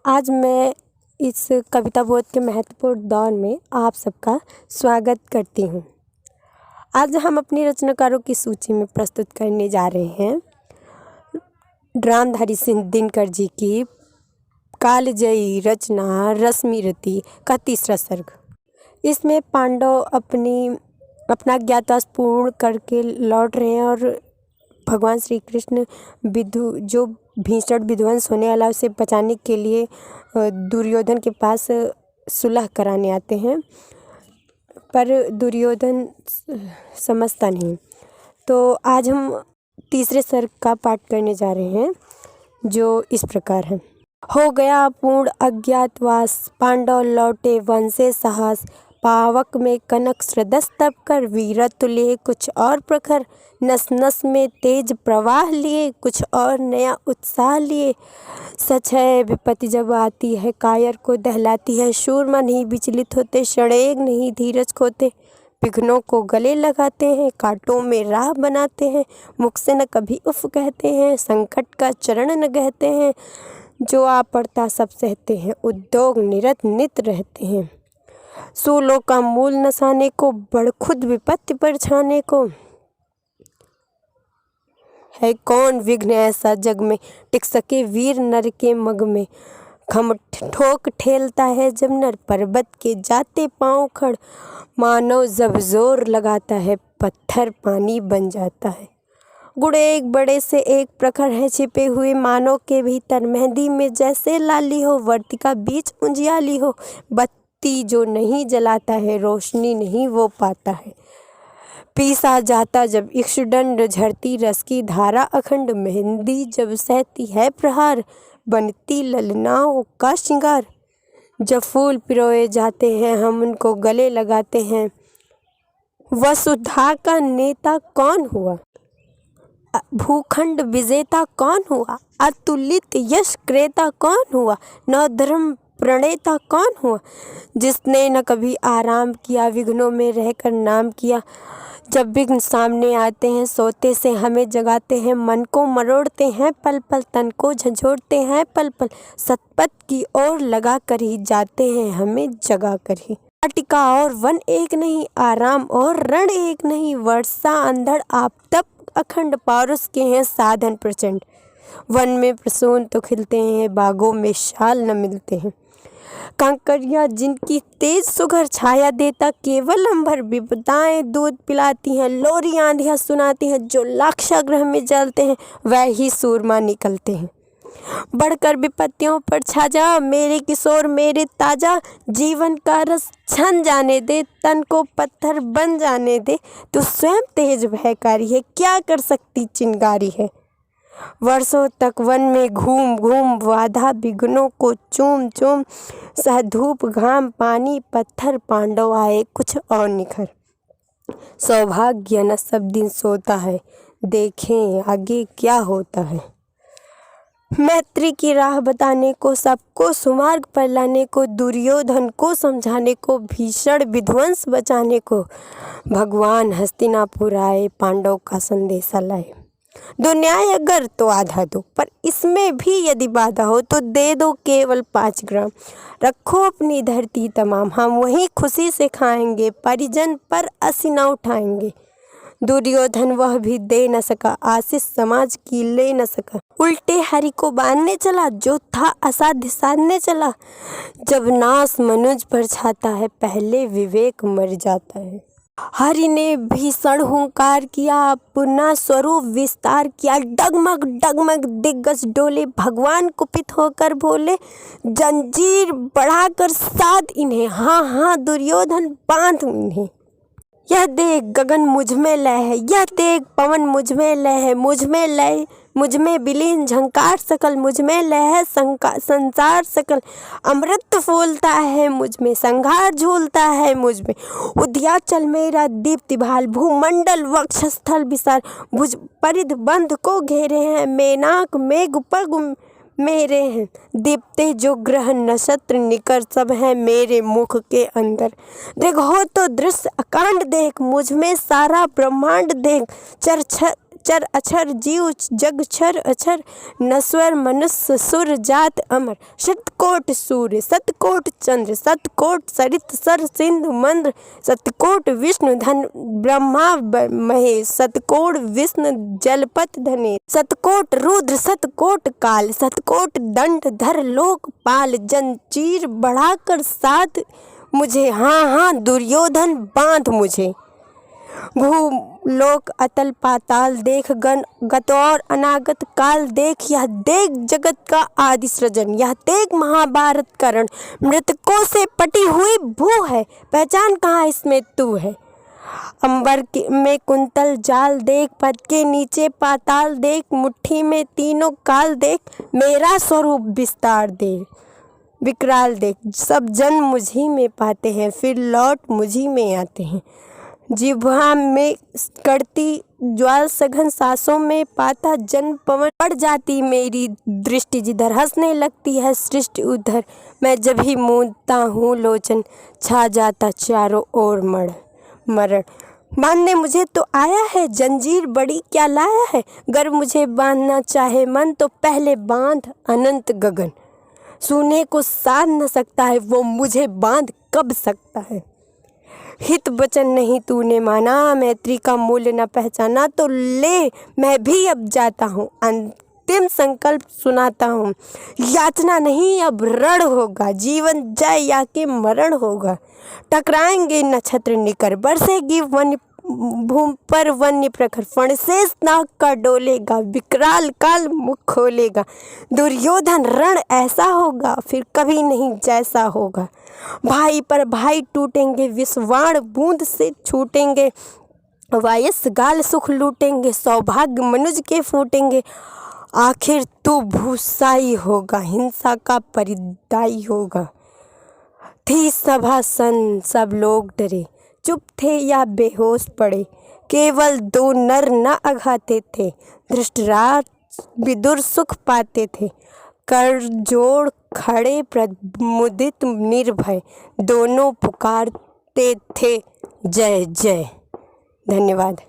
आज मैं इस कविता बोध के महत्वपूर्ण दौर में आप सबका स्वागत करती हूँ। आज हम अपनी रचनाकारों की सूची में प्रस्तुत करने जा रहे हैं रामधारी सिंह दिनकर जी की कालजयी रचना रश्मिरथी का तीसरा सर्ग। इसमें पांडव अपना अज्ञातवास पूर्ण करके लौट रहे हैं और भगवान श्री कृष्ण जो भीषण विध्वंस होने वाला उसे बचाने के लिए दुर्योधन के पास सुलह कराने आते हैं, पर दुर्योधन समझता नहीं। तो आज हम तीसरे सर्ग का पाठ करने जा रहे हैं जो इस प्रकार है। हो गया पूर्ण अज्ञातवास, पांडव लौटे वन से साहस, पावक में कनक सृदस तप कर, वीरत्व लिए कुछ और प्रखर, नस नस में तेज प्रवाह लिए, कुछ और नया उत्साह लिए। सच है विपत्ति जब आती है कायर को दहलाती है, शूरमा नहीं विचलित होते, क्षणेक नहीं धीरज खोते, विघ्नों को गले लगाते हैं, कांटों में राह बनाते हैं, मुख से न कभी उफ कहते हैं, संकट का चरण न गहते हैं, जो आ पड़ता सब सहते हैं, उद्योग निरत नित रहते हैं। सूलों का मूल नसाने को, बढ़ खुद विपत्ति पर छाने को, है कौन विघ्न ऐसा जग में, टिक सके वीर नर के मग में। खम ठोक ठेलता है जब नर, पर्वत के जाते पांव खड़, मानव जब जोर लगाता है, पत्थर पानी बन जाता है। गुड़ एक बड़े से एक प्रखर है छिपे हुए मानव के भीतर, मेहंदी में जैसे लाली हो, वर्तिका बीच उजियाली हो, बत्ती जो नहीं जलाता है, रोशनी नहीं वो पाता है। पीसा जाता जब इक्षुदंड, झरती रस की धारा अखंड, मेहंदी जब सहती है प्रहार, बनती ललनाओं का श्रृंगार। जब फूल पिरोए जाते हैं हम उनको गले लगाते हैं, वसुधा का नेता कौन हुआ, भूखंड विजेता कौन हुआ, अतुलित यश क्रेता कौन हुआ, नवधर्म प्रणेता कौन हुआ, जिसने न कभी आराम किया, विघ्नों में रहकर नाम किया। जब विघ्न सामने आते हैं सोते से हमें जगाते हैं, मन को मरोड़ते हैं पल पल, तन को झंझोड़ते हैं पल पल, सतपथ की ओर लगा कर ही जाते हैं हमें जगा कर ही। वाटिका और वन एक नहीं, आराम और रण एक नहीं, वर्षा अंधड़ आफतब अखंड, पारुस के हैं साधन प्रचंड। वन में प्रसून तो खिलते हैं, बागों में शाल न मिलते हैं, कांकरिया जिनकी तेज सुघर छाया देता, केवल अंबर विपदाएं दूध पिलाती हैं, लोरी आंधियां सुनाती हैं, जो लाक्षागृह में जलते हैं वह ही सूरमा निकलते हैं। बढ़कर विपत्तियों पर छा जा मेरे किशोर मेरे ताजा, जीवन का रस छन जाने दे, तन को पत्थर बन जाने दे, तू स्वयं तेज भयकारी है, क्या कर सकती चिंगारी है। वर्षों तक वन में घूम घूम, बाधा विघ्नों को चूम चूम, सह धूप घाम पानी पत्थर, पांडव आए कुछ और निखर। सौभाग्य न सब दिन सोता है, देखें आगे क्या होता है। मैत्री की राह बताने को, सबको सुमार्ग पर लाने को, दुर्योधन को समझाने को, भीषण विध्वंस बचाने को, भगवान हस्तिनापुर आए, पांडव का संदेशा लाए। दो न्याय अगर तो आधा दो, पर इसमें भी यदि बाधा हो तो दे दो केवल 5 ग्राम। रखो अपनी धरती तमाम, हम वही खुशी से खाएंगे, परिजन पर असी न उठाएंगे। दुर्योधन वह भी दे न सका, आशीष समाज की ले न सका, उल्टे हरि को बांधने चला, जो था असाध्य साधने चला। जब नाश मनुज पर छाता है, पहले विवेक मर जाता है। हरि ने भीषण हुंकार किया, अपना स्वरूप विस्तार किया, डगमग डगमग दिग्गज डोले, भगवान कुपित होकर बोले, जंजीर बढ़ाकर साध इन्हें, हाँ हाँ दुर्योधन बांध इन्हें। यह देख गगन मुझ में लय है, यह देख पवन मुझ में लय है, मुझ में लय मुझ में विलीन झंकार सकल, मुझ में लय है संसार सकल, अमृत फूलता है मुझ में, संघार झूलता है मुझ में, उद्याचल मेरा दीप्ति भाल, भूमंडल वक्षस्थल विशाल, भुज परिध बंध को घेरे हैं, मेनाक मेघ पग मेरे हैं, दीप्ते जो ग्रह नक्षत्र निकर सब है मेरे मुख के अंदर। देखो तो दृश्य अकांड देख, मुझ में सारा ब्रह्मांड देख, चर अक्षर जीव जग क्षर अक्षर, नश्वर मनुष्य सुर जात अमर। शतकोट सूर्य शतकोट चंद्र, शतकोट सरित सर सिंधु मंद्र, शतकोट विष्णु धन ब्रह्मा महेश, शतकोट विष्णु जलपत धनेश, शतकोट रुद्र शतकोट काल, शतकोट दंड धर लोकपाल। जंजीर बढ़ाकर साथ मुझे, हाँ हाँ दुर्योधन बांध मुझे। भूलोक अतल पाताल देख, गण गत और अनागत काल देख। यह देख जगत का आदि सृजन, यह देख महाभारत करण। मृतकों से पटी हुई भू है, पहचान कहाँ इसमें तू है। अंबर में कुंतल जाल देख, पद के नीचे पाताल देख। मुट्ठी में तीनों काल देख, मेरा स्वरूप विस्तार देख विकराल देख। सब जन मुझी में पाते हैं, फिर लौट मुझी में आते हैं। जिह्वा में कड़ती ज्वाल सघन, सांसों में पाता जन पवन। पड़ जाती मेरी दृष्टि जिधर, हंसने लगती है सृष्टि उधर। मैं जब ही मूंदता हूँ लोचन, छा जाता चारों ओर मरण। बांधने मुझे तो आया है, जंजीर बड़ी क्या लाया है। गर मुझे बांधना चाहे मन, तो पहले बांध अनंत गगन। सोने को साध न सकता है वो, मुझे बांध कब सकता है। हित वचन नहीं तूने माना, मैत्री का मूल्य न पहचाना। तो ले मैं भी अब जाता हूँ, अंतिम संकल्प सुनाता हूँ। याचना नहीं अब रण होगा, जीवन जय या के मरण होगा। टकराएंगे नक्षत्र निकर, बरसेगी वन्य भूमि पर वन्य प्रखर। फणसेस नाग का डोलेगा, विकराल काल मुख खोलेगा। दुर्योधन रण ऐसा होगा, फिर कभी नहीं जैसा होगा। भाई पर भाई टूटेंगे, विषवाण बूंद से छूटेंगे। वायस गाल सुख लूटेंगे, सौभाग्य मनुज के फूटेंगे। आखिर तू भूसाई होगा, हिंसा का परिदाई होगा। थी सभा सन, सब लोग डरे, चुप थे या बेहोश पड़े। केवल दो नर न अघाते थे, धृतराज विदुर सुख पाते थे। कर जोड़ खड़े प्रमुदित निर्भय, दोनों पुकारते थे जय जय। धन्यवाद।